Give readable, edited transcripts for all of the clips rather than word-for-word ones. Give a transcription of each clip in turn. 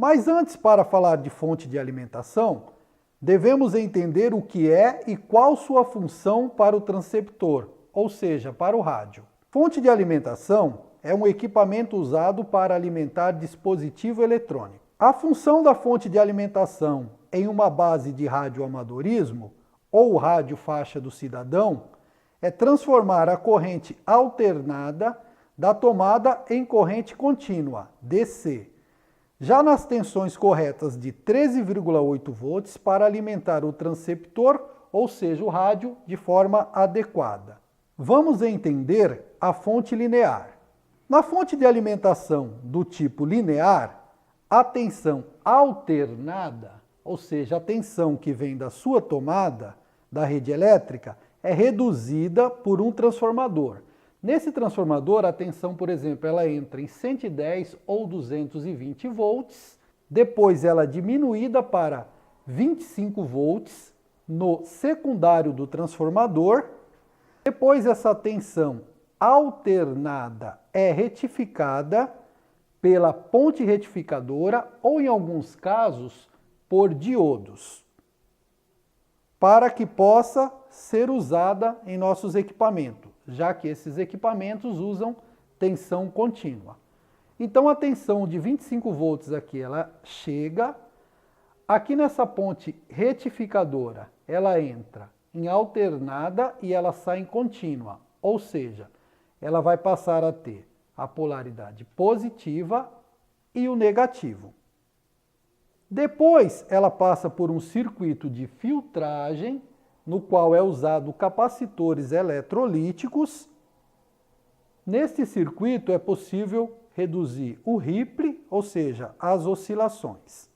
Mas antes, para falar de fonte de alimentação, devemos entender o que é e qual sua função para o transceptor, ou seja, para o rádio. Fonte de alimentação é um equipamento usado para alimentar dispositivo eletrônico. A função da fonte de alimentação em uma base de radioamadorismo, ou rádio faixa do cidadão, é transformar a corrente alternada da tomada em corrente contínua, DC, já nas tensões corretas de 13,8 volts para alimentar o transceptor, ou seja, o rádio, de forma adequada. Vamos entender a fonte linear. Na fonte de alimentação do tipo linear, a tensão alternada, ou seja, a tensão que vem da sua tomada, da rede elétrica, é reduzida por um transformador. Nesse transformador, a tensão, por exemplo, ela entra em 110 ou 220 volts, depois ela é diminuída para 25 volts no secundário do transformador, depois essa tensão alternada é retificada pela ponte retificadora ou, em alguns casos, por diodos, para que possa ser usada em nossos equipamentos, já que esses equipamentos usam tensão contínua. Então a tensão de 25 volts aqui, ela chega, aqui nessa ponte retificadora, ela entra em alternada e ela sai em contínua, ou seja, ela vai passar a ter a polaridade positiva e o negativo. Depois, ela passa por um circuito de filtragem, no qual é usado capacitores eletrolíticos. Neste circuito é possível reduzir o ripple, ou seja, as oscilações.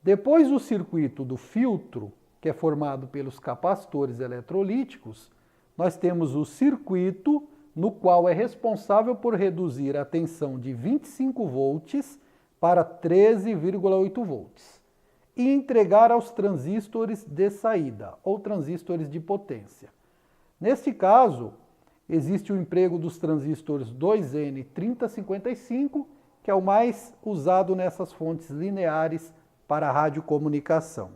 Depois do circuito do filtro, que é formado pelos capacitores eletrolíticos, nós temos o circuito no qual é responsável por reduzir a tensão de 25 volts para 13,8 volts e entregar aos transistores de saída, ou transistores de potência. Neste caso, existe o emprego dos transistores 2N3055, que é o mais usado nessas fontes lineares para a radiocomunicação.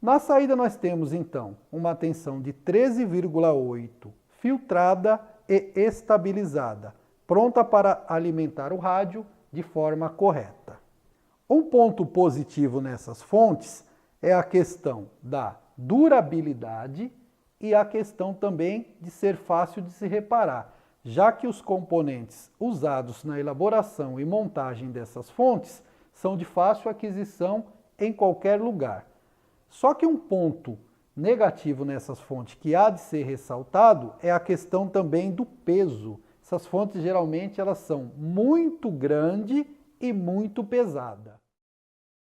Na saída nós temos, então, uma tensão de 13,8 filtrada e estabilizada, pronta para alimentar o rádio de forma correta. Um ponto positivo nessas fontes é a questão da durabilidade e a questão também de ser fácil de se reparar, já que os componentes usados na elaboração e montagem dessas fontes são de fácil aquisição em qualquer lugar. Só que um ponto negativo nessas fontes que há de ser ressaltado é a questão também do peso. Essas fontes geralmente elas são muito grandes e muito pesadas.